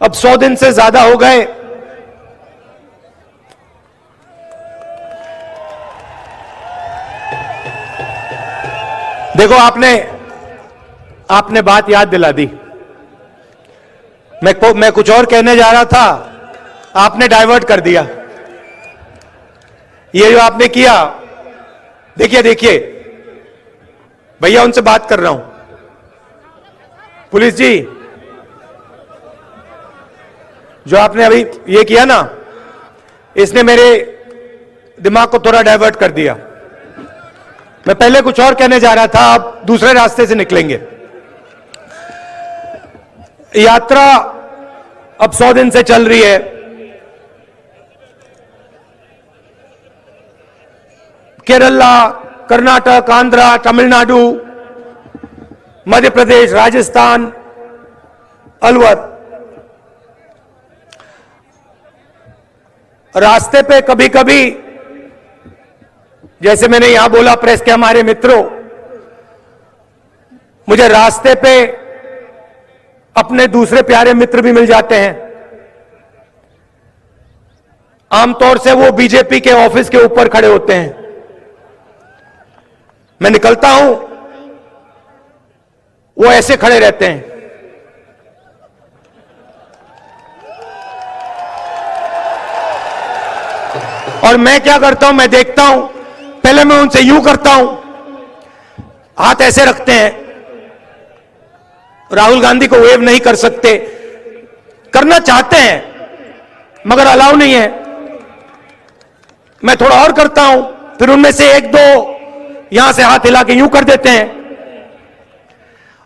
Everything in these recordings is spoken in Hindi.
अब 100 दिन से ज्यादा हो गए। देखो, आपने बात याद दिला दी। मैं कुछ और कहने जा रहा था, आपने डाइवर्ट कर दिया। ये जो आपने किया, देखिए भैया, उनसे बात कर रहा हूं। पुलिस जी, जो आपने अभी ये किया ना, इसने मेरे दिमाग को थोड़ा डाइवर्ट कर दिया। मैं पहले कुछ और कहने जा रहा था, आप दूसरे रास्ते से निकलेंगे। यात्रा अब 100 दिन से चल रही है। केरला, कर्नाटक, आंध्रा, तमिलनाडु, मध्य प्रदेश, राजस्थान, अलवर। रास्ते पे कभी कभी, जैसे मैंने यहां बोला प्रेस के हमारे मित्रों, मुझे रास्ते पे अपने दूसरे प्यारे मित्र भी मिल जाते हैं। आमतौर से वो बीजेपी के ऑफिस के ऊपर खड़े होते हैं। मैं निकलता हूं, वो ऐसे खड़े रहते हैं। और मैं क्या करता हूं, मैं देखता हूं, पहले मैं उनसे यूं करता हूं, हाथ ऐसे रखते हैं। राहुल गांधी को वेव नहीं कर सकते, करना चाहते हैं मगर अलाउ नहीं है। मैं थोड़ा और करता हूं, फिर उनमें से एक दो यहां से हाथ हिला के यूं कर देते हैं,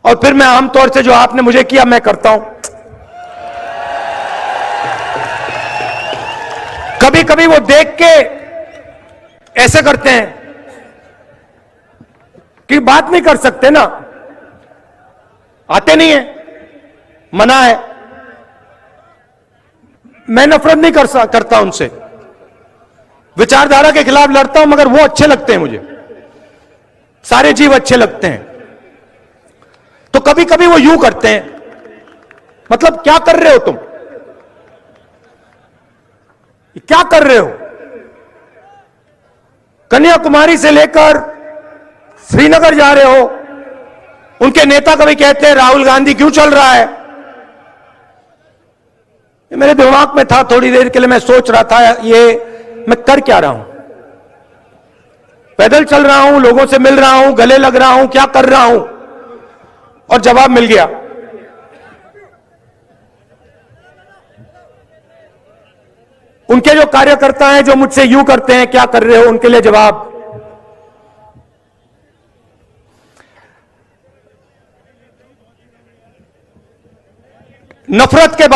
और फिर मैं आमतौर से जो आपने मुझे किया मैं करता हूं। कभी कभी वो देख के ऐसे करते हैं कि बात नहीं कर सकते ना, आते नहीं है, मना है। मैं नफरत नहीं करता उनसे, विचारधारा के खिलाफ लड़ता हूं, मगर वो अच्छे लगते हैं मुझे, सारे जीव अच्छे लगते हैं। तो कभी कभी वो यूं करते हैं, मतलब क्या कर रहे हो तुम, क्या कर रहे हो? कन्याकुमारी से लेकर श्रीनगर जा रहे हो। उनके नेता कभी कहते हैं राहुल गांधी क्यों चल रहा है। ये मेरे दिमाग में था, थोड़ी देर के लिए मैं सोच रहा था, ये मैं कर क्या रहा हूं? पैदल चल रहा हूं, लोगों से मिल रहा हूं, गले लग रहा हूं, क्या कर रहा हूं? और जवाब मिल गया। उनके जो कार्यकर्ता हैं जो मुझसे यूं करते हैं, क्या कर रहे हो, उनके लिए जवाब। नफरत के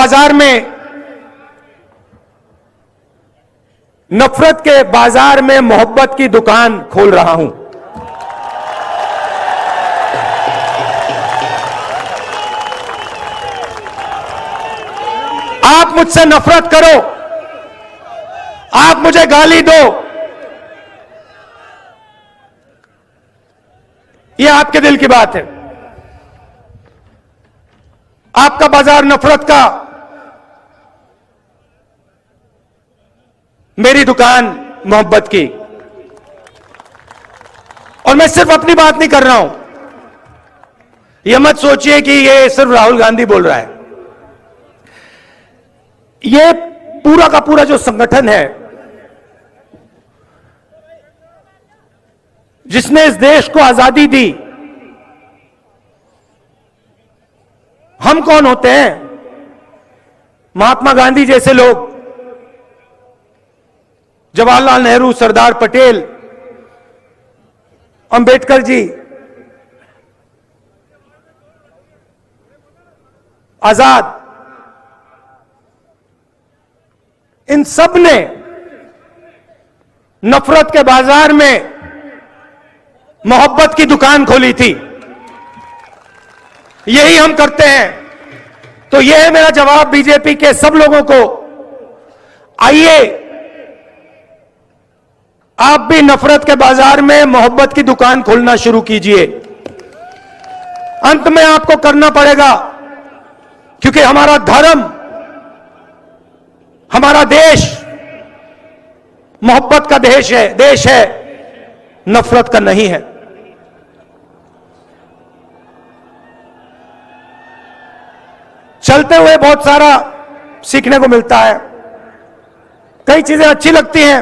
बाजार में मोहब्बत की दुकान खोल रहा हूं। आप मुझसे नफरत करो, आप मुझे गाली दो, यह आपके दिल की बात है। आपका बाजार नफरत का, मेरी दुकान मोहब्बत की। और मैं सिर्फ अपनी बात नहीं कर रहा हूं, यह मत सोचिए कि यह सिर्फ राहुल गांधी बोल रहा है। यह पूरा का पूरा जो संगठन है, जिसने इस देश को आजादी दी। हम कौन होते हैं? महात्मा गांधी जैसे लोग, जवाहरलाल नेहरू, सरदार पटेल, अंबेडकर जी, आजाद, इन सब ने नफरत के बाजार में मोहब्बत की दुकान खोली थी। यही हम करते हैं। तो यह है मेरा जवाब बीजेपी के सब लोगों को। आइए, आप भी नफरत के बाजार में मोहब्बत की दुकान खोलना शुरू कीजिए। अंत में आपको करना पड़ेगा, क्योंकि हमारा धर्म हमारा देश मोहब्बत का देश है, नफरत का नहीं है। चलते हुए बहुत सारा सीखने को मिलता है। कई चीजें अच्छी लगती हैं,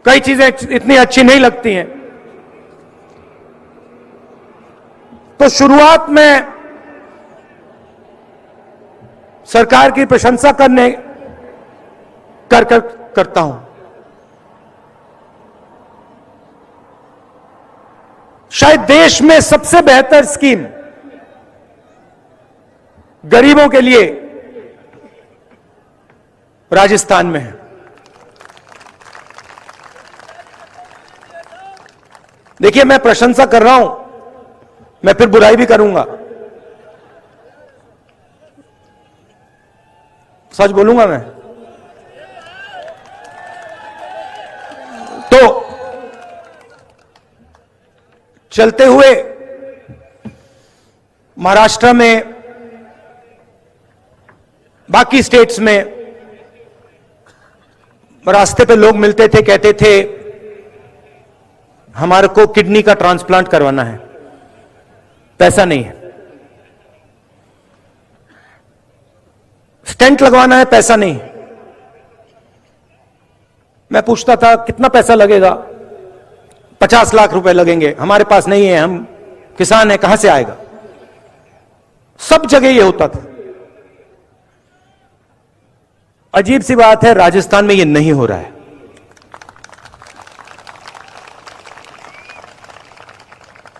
कई चीजें इतनी अच्छी नहीं लगती हैं। तो शुरुआत में सरकार की प्रशंसा करता हूं। शायद देश में सबसे बेहतर स्कीम गरीबों के लिए राजस्थान में है। देखिए, मैं प्रशंसा कर रहा हूं, मैं फिर बुराई भी करूंगा, सच बोलूंगा मैं। तो चलते हुए महाराष्ट्र में, बाकी स्टेट्स में रास्ते पे लोग मिलते थे, कहते थे हमारे को किडनी का ट्रांसप्लांट करवाना है, पैसा नहीं है। स्टेंट लगवाना है, पैसा नहीं। मैं पूछता था कितना पैसा लगेगा? 50 लाख रुपए लगेंगे। हमारे पास नहीं है, हम किसान हैं, कहां से आएगा? सब जगह यह होता था। अजीब सी बात है, राजस्थान में यह नहीं हो रहा है।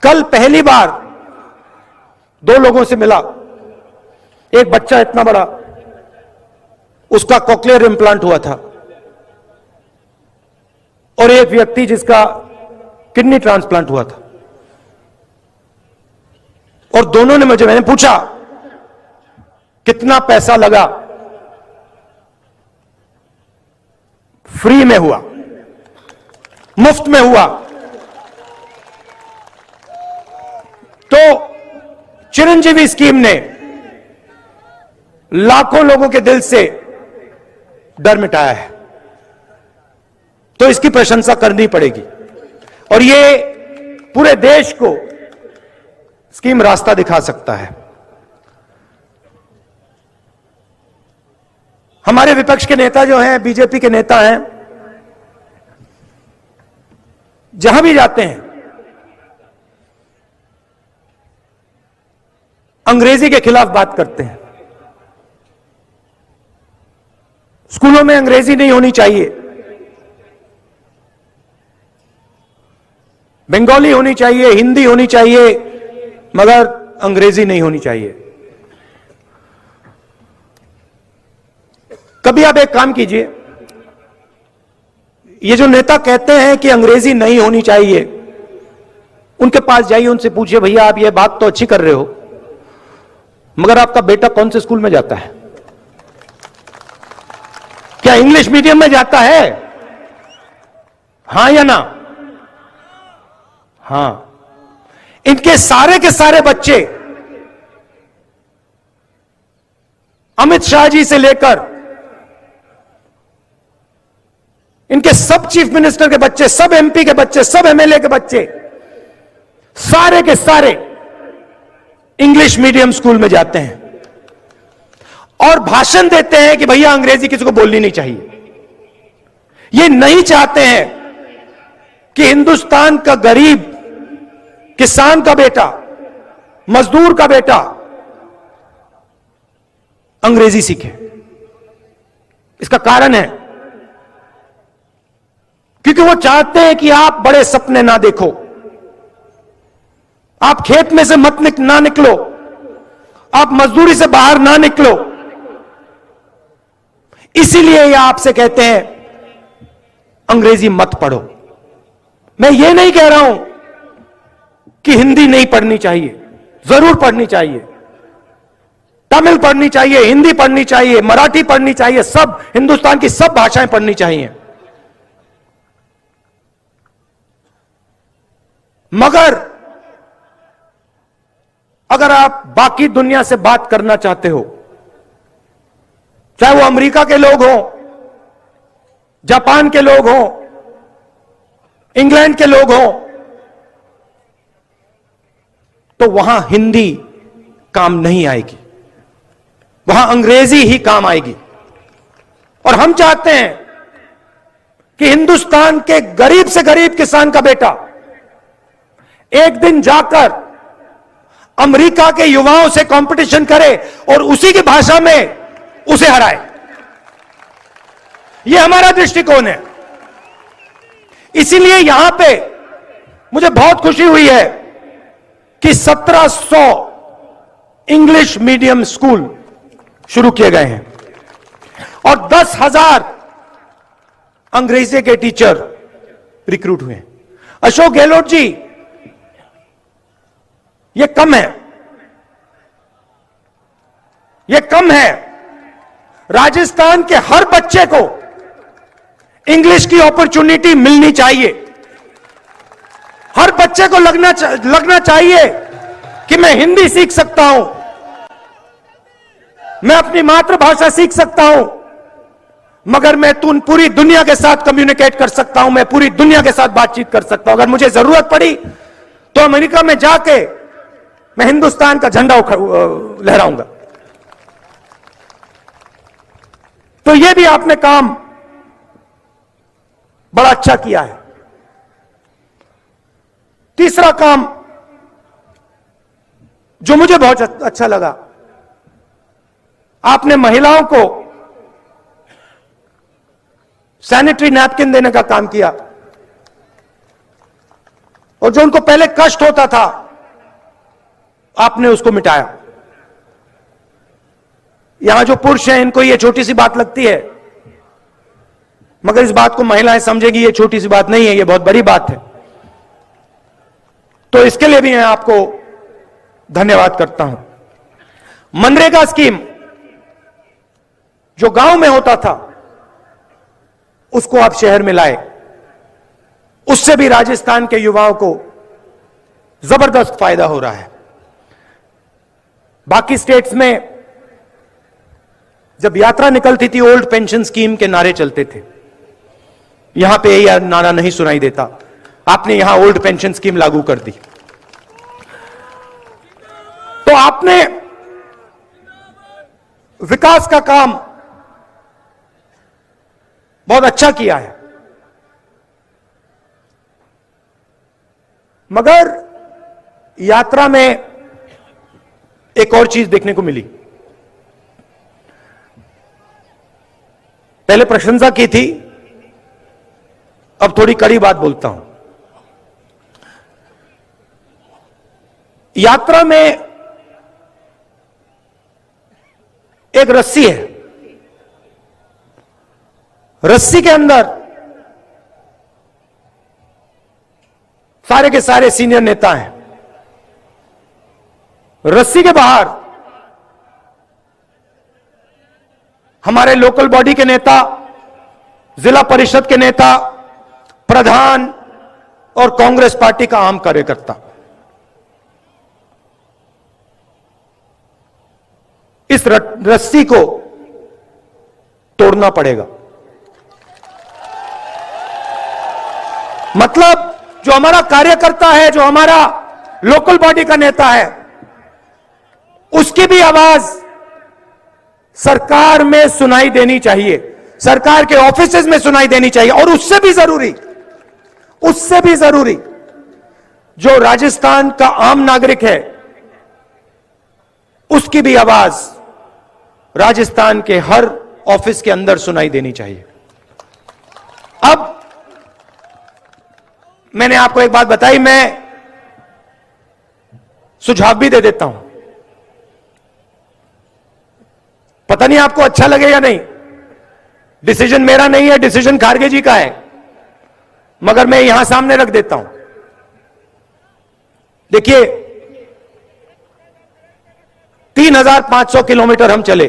कल पहली बार 2 लोगों से मिला। एक बच्चा इतना बड़ा, उसका कॉक्लियर इंप्लांट हुआ था, और एक व्यक्ति जिसका किडनी ट्रांसप्लांट हुआ था। और दोनों ने मैंने पूछा कितना पैसा लगा? फ्री में हुआ, मुफ्त में हुआ। तो चिरंजीवी स्कीम ने लाखों लोगों के दिल से डर मिटाया है, तो इसकी प्रशंसा करनी पड़ेगी। और ये पूरे देश को स्कीम रास्ता दिखा सकता है। हमारे विपक्ष के नेता जो हैं, बीजेपी के नेता हैं, जहां भी जाते हैं अंग्रेजी के खिलाफ बात करते हैं। स्कूलों में अंग्रेजी नहीं होनी चाहिए, बंगाली होनी चाहिए, हिंदी होनी चाहिए, मगर अंग्रेजी नहीं होनी चाहिए। कभी आप एक काम कीजिए, ये जो नेता कहते हैं कि अंग्रेजी नहीं होनी चाहिए, उनके पास जाइए, उनसे पूछिए भैया आप ये बात तो अच्छी कर रहे हो, मगर आपका बेटा कौन से स्कूल में जाता है? क्या इंग्लिश मीडियम में जाता है? हां या ना? हां। इनके सारे के सारे बच्चे अमित शाह जी से लेकर इनके सब चीफ मिनिस्टर के बच्चे, सब एमपी के बच्चे, सब एमएलए के बच्चे, सारे के सारे इंग्लिश मीडियम स्कूल में जाते हैं और भाषण देते हैं कि भैया अंग्रेजी किसी को बोलनी नहीं चाहिए। ये नहीं चाहते हैं कि हिंदुस्तान का गरीब, किसान का बेटा, मजदूर का बेटा अंग्रेजी सीखे। इसका कारण है क्योंकि वो चाहते हैं कि आप बड़े सपने ना देखो, आप खेत में से ना निकलो, आप मजदूरी से बाहर ना निकलो। इसीलिए ये आपसे कहते हैं अंग्रेजी मत पढ़ो। मैं ये नहीं कह रहा हूं कि हिंदी नहीं पढ़नी चाहिए, जरूर पढ़नी चाहिए, तमिल पढ़नी चाहिए, हिंदी पढ़नी चाहिए, मराठी पढ़नी चाहिए, सब हिंदुस्तान की सब भाषाएं पढ़नी चाहिए। मगर अगर आप बाकी दुनिया से बात करना चाहते हो चाहे वो अमेरिका के लोग हों, जापान के लोग हों, इंग्लैंड के लोग हों, तो वहां हिंदी काम नहीं आएगी, वहां अंग्रेजी ही काम आएगी। और हम चाहते हैं कि हिंदुस्तान के गरीब से गरीब किसान का बेटा एक दिन जाकर अमेरिका के युवाओं से कंपटीशन करे और उसी की भाषा में उसे हराए। यह हमारा दृष्टिकोण है। इसीलिए यहां पे मुझे बहुत खुशी हुई है कि 1700 इंग्लिश मीडियम स्कूल शुरू किए गए हैं और 10,000 अंग्रेजी के टीचर रिक्रूट हुए हैं। अशोक गहलोत जी, यह कम है, यह कम है। राजस्थान के हर बच्चे को इंग्लिश की अपॉर्चुनिटी मिलनी चाहिए। हर बच्चे को लगना चाहिए कि मैं हिंदी सीख सकता हूं, मैं अपनी मातृभाषा सीख सकता हूं, मगर मैं पूरी दुनिया के साथ कम्युनिकेट कर सकता हूं, मैं पूरी दुनिया के साथ बातचीत कर सकता हूं। अगर मुझे जरूरत पड़ी तो अमेरिका में जाके मैं हिंदुस्तान का झंडा लहराऊंगा। तो यह भी आपने काम बड़ा अच्छा किया है। तीसरा काम जो मुझे बहुत अच्छा लगा, आपने महिलाओं को सैनिटरी नैपकिन देने का काम किया और जो उनको पहले कष्ट होता था आपने उसको मिटाया। यहां जो पुरुष हैं इनको ये छोटी सी बात लगती है, मगर इस बात को महिलाएं समझेगी ये छोटी सी बात नहीं है, ये बहुत बड़ी बात है। तो इसके लिए भी मैं आपको धन्यवाद करता हूं। मनरेगा स्कीम जो गांव में होता था उसको आप शहर में लाए, उससे भी राजस्थान के युवाओं को जबरदस्त फायदा हो रहा है। बाकी स्टेट्स में जब यात्रा निकलती थी ओल्ड पेंशन स्कीम के नारे चलते थे, यहां पे यह नारा नहीं सुनाई देता। आपने यहां ओल्ड पेंशन स्कीम लागू कर दी, तो आपने विकास का काम बहुत अच्छा किया है। मगर यात्रा में एक और चीज देखने को मिली। पहले प्रशंसा की थी, अब थोड़ी कड़ी बात बोलता हूं। यात्रा में एक रस्सी है, रस्सी के अंदर सारे के सारे सीनियर नेता हैं, रस्सी के बाहर हमारे लोकल बॉडी के नेता, जिला परिषद के नेता, प्रधान और कांग्रेस पार्टी का आम कार्यकर्ता। इस रस्सी को तोड़ना पड़ेगा। मतलब जो हमारा कार्यकर्ता है, जो हमारा लोकल बॉडी का नेता है, उसकी भी आवाज सरकार में सुनाई देनी चाहिए, सरकार के ऑफिसेज में सुनाई देनी चाहिए। और उससे भी जरूरी जो राजस्थान का आम नागरिक है, उसकी भी आवाज राजस्थान के हर ऑफिस के अंदर सुनाई देनी चाहिए। अब मैंने आपको एक बात बताई, मैं सुझाव भी दे देता हूं। पता नहीं आपको अच्छा लगे या नहीं, डिसीजन मेरा नहीं है, डिसीजन खारगे जी का है, मगर मैं यहां सामने रख देता हूं। देखिए, 3,500 किलोमीटर हम चले,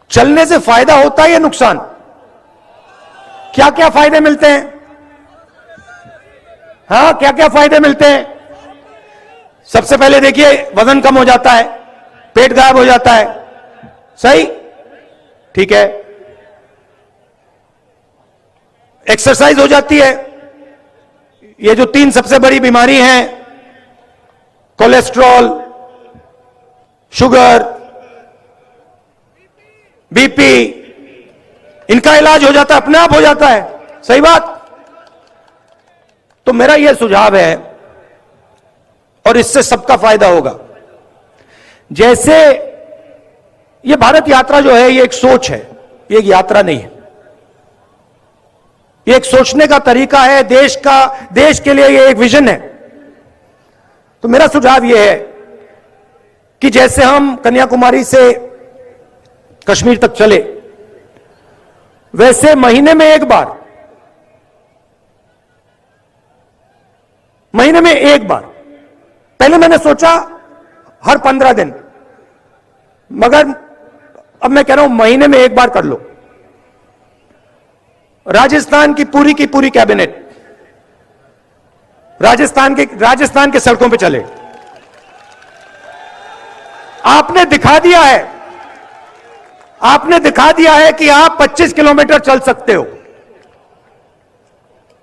चलने से फायदा होता है या नुकसान? क्या क्या फायदे मिलते हैं? हाँ, क्या क्या फायदे मिलते हैं? सबसे पहले देखिए, वजन कम हो जाता है, पेट गायब हो जाता है। सही, ठीक है। एक्सरसाइज हो जाती है। ये जो 3 सबसे बड़ी बीमारी हैं, कोलेस्ट्रॉल, शुगर, बीपी, इनका इलाज हो जाता है, अपने आप हो जाता है। सही बात। तो मेरा यह सुझाव है, और इससे सबका फायदा होगा। जैसे ये भारत यात्रा जो है, ये एक सोच है, ये एक यात्रा नहीं है। ये एक सोचने का तरीका है, देश के लिए ये एक विजन है। तो मेरा सुझाव ये है कि जैसे हम कन्याकुमारी से कश्मीर तक चले, वैसे महीने में एक बार पहले मैंने सोचा हर 15 दिन, मगर अब मैं कह रहा हूं महीने में एक बार कर लो। राजस्थान की पूरी कैबिनेट राजस्थान के सड़कों पे चले। आपने दिखा दिया है कि आप 25 किलोमीटर चल सकते हो।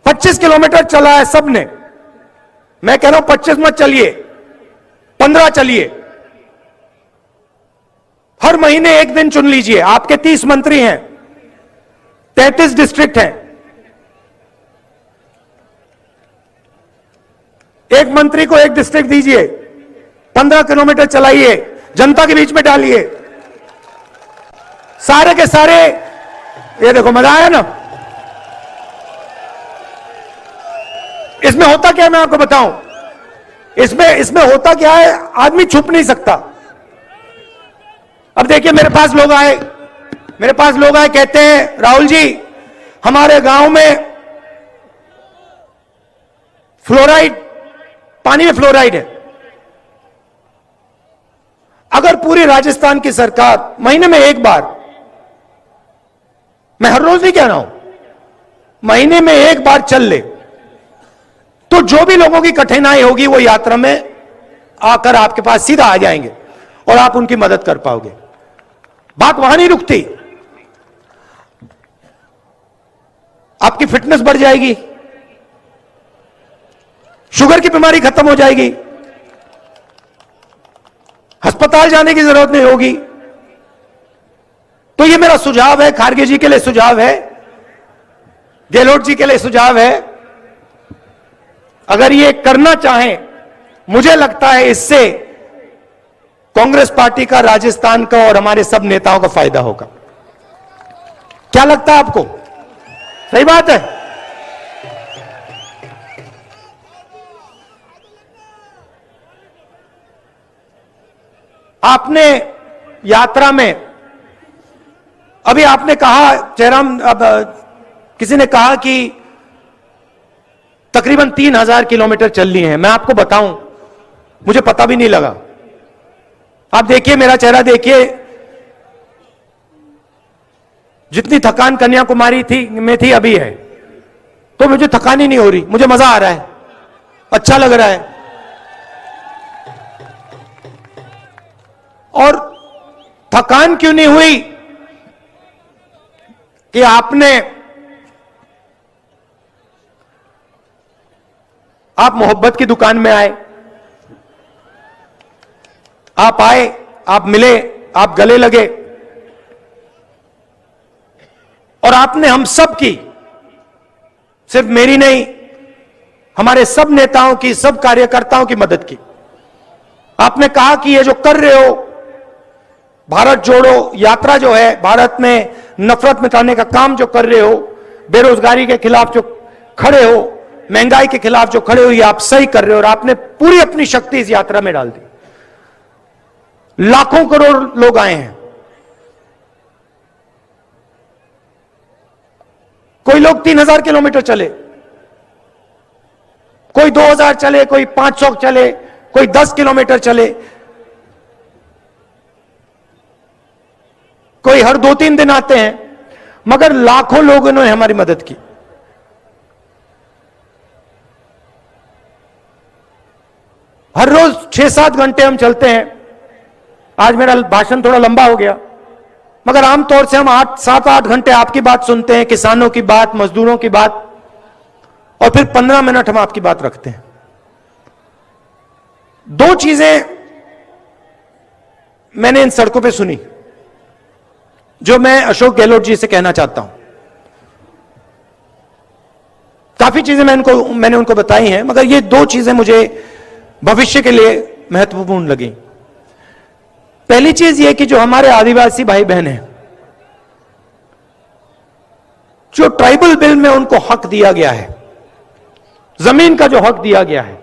25 किलोमीटर चला है सबने। मैं कह रहा हूं 25 मत चलिए, 15 चलिए। हर महीने एक दिन चुन लीजिए। आपके 30 मंत्री हैं, 33 डिस्ट्रिक्ट हैं। एक मंत्री को एक डिस्ट्रिक्ट दीजिए, 15 किलोमीटर चलाइए, जनता के बीच में डालिए। सारे के सारे, ये देखो मजा आया ना। इसमें होता क्या है मैं आपको बताऊं। इसमें होता क्या है, आदमी छुप नहीं सकता। अब देखिए मेरे पास लोग आए, कहते हैं राहुल जी हमारे गांव में फ्लोराइड, पानी में फ्लोराइड है। अगर पूरी राजस्थान की सरकार महीने में एक बार, मैं हर रोज नहीं कह रहा हूं, महीने में एक बार चल ले, तो जो भी लोगों की कठिनाई होगी वो यात्रा में आकर आपके पास सीधा आ जाएंगे और आप उनकी मदद कर पाओगे। बात वहां नहीं रुकती। आपकी फिटनेस बढ़ जाएगी, शुगर की बीमारी खत्म हो जाएगी, अस्पताल जाने की जरूरत नहीं होगी। तो ये मेरा सुझाव है, खारगे जी के लिए सुझाव है, गहलोत जी के लिए सुझाव है। अगर ये करना चाहें, मुझे लगता है इससे कांग्रेस पार्टी का, राजस्थान का और हमारे सब नेताओं का फायदा होगा। क्या लगता है आपको? सही बात है। आपने यात्रा में, अभी आपने कहा जयराम, अब किसी ने कहा कि तकरीबन 3000 किलोमीटर चल ली है। मैं आपको बताऊं, मुझे पता भी नहीं लगा। आप देखिए मेरा चेहरा देखिए, जितनी थकान कन्याकुमारी में थी अभी है, तो मुझे थकान ही नहीं हो रही। मुझे मजा आ रहा है, अच्छा लग रहा है। और थकान क्यों नहीं हुई कि आप मोहब्बत की दुकान में आए, आप मिले, आप गले लगे, और आपने हम सब की, सिर्फ मेरी नहीं, हमारे सब नेताओं की, सब कार्यकर्ताओं की मदद की। आपने कहा कि ये जो कर रहे हो, भारत जोड़ो यात्रा जो है, भारत में नफरत मिटाने का काम जो कर रहे हो, बेरोजगारी के खिलाफ जो खड़े हो, महंगाई के खिलाफ जो खड़े हो, ये आप सही कर रहे हो। और आपने पूरी अपनी शक्ति इस यात्रा में डाल दी। लाखों करोड़ लोग आए हैं। कोई लोग 3000 किलोमीटर चले, कोई 2000 चले, कोई 500 चले, कोई 10 किलोमीटर चले, कोई हर 2-3 दिन आते हैं, मगर लाखों लोगों ने हमारी मदद की। हर रोज 6-7 घंटे हम चलते हैं। आज मेरा भाषण थोड़ा लंबा हो गया, मगर आमतौर से हम 7-8 घंटे आपकी बात सुनते हैं, किसानों की बात, मजदूरों की बात, और फिर 15 मिनट हम आपकी बात रखते हैं। दो चीजें मैंने इन सड़कों पे सुनी जो मैं अशोक गहलोत जी से कहना चाहता हूं। काफी चीजें मैंने उनको बताई हैं, मगर ये दो चीजें मुझे भविष्य के लिए महत्वपूर्ण लगी। पहली चीज ये कि जो हमारे आदिवासी भाई बहन हैं, जो ट्राइबल बिल में उनको हक दिया गया है, जमीन का जो हक दिया गया है,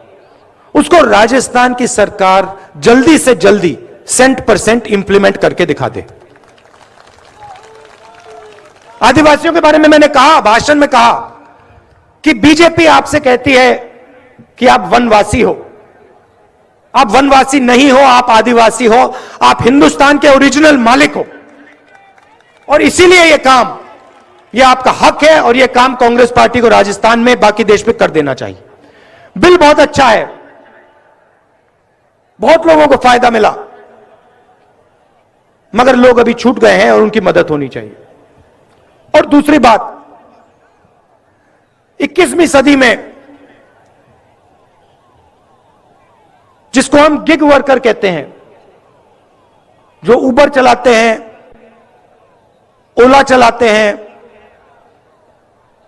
उसको राजस्थान की सरकार जल्दी से जल्दी 100% इंप्लीमेंट करके दिखा दे। आदिवासियों के बारे में मैंने कहा, भाषण में कहा कि बीजेपी आपसे कहती है कि आप वनवासी हो। आप वनवासी नहीं हो, आप आदिवासी हो, आप हिंदुस्तान के ओरिजिनल मालिक हो, और इसीलिए यह काम, यह आपका हक है, और यह काम कांग्रेस पार्टी को राजस्थान में, बाकी देश में कर देना चाहिए। बिल बहुत अच्छा है, बहुत लोगों को फायदा मिला, मगर लोग अभी छूट गए हैं और उनकी मदद होनी चाहिए। और दूसरी बात, 21वीं सदी में जिसको हम गिग वर्कर कहते हैं, जो उबर चलाते हैं, ओला चलाते हैं,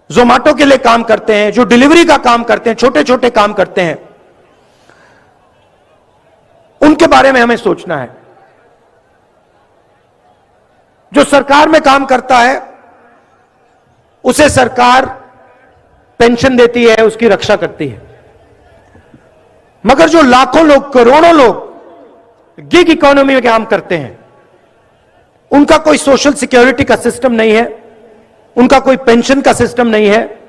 जोमेटो के लिए काम करते हैं, जो डिलीवरी का काम करते हैं, छोटे छोटे काम करते हैं, उनके बारे में हमें सोचना है। जो सरकार में काम करता है उसे सरकार पेंशन देती है, उसकी रक्षा करती है, मगर जो लाखों लोग, करोड़ों लोग गिग इकोनॉमी में काम करते हैं, उनका कोई सोशल सिक्योरिटी का सिस्टम नहीं है, उनका कोई पेंशन का सिस्टम नहीं है,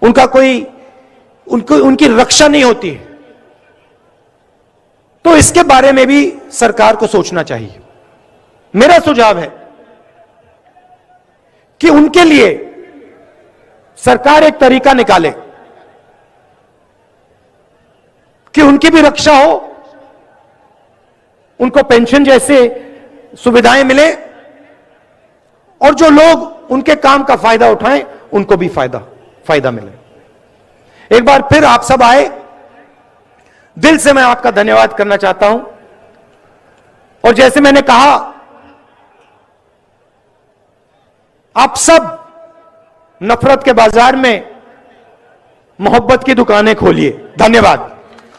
उनकी रक्षा नहीं होती है। तो इसके बारे में भी सरकार को सोचना चाहिए। मेरा सुझाव है कि उनके लिए सरकार एक तरीका निकाले कि उनकी भी रक्षा हो, उनको पेंशन जैसे सुविधाएं मिले, और जो लोग उनके काम का फायदा उठाएं उनको भी फायदा मिले। एक बार फिर आप सब आए, दिल से मैं आपका धन्यवाद करना चाहता हूं। और जैसे मैंने कहा, आप सब नफरत के बाजार में मोहब्बत की दुकानें खोलिए। धन्यवाद।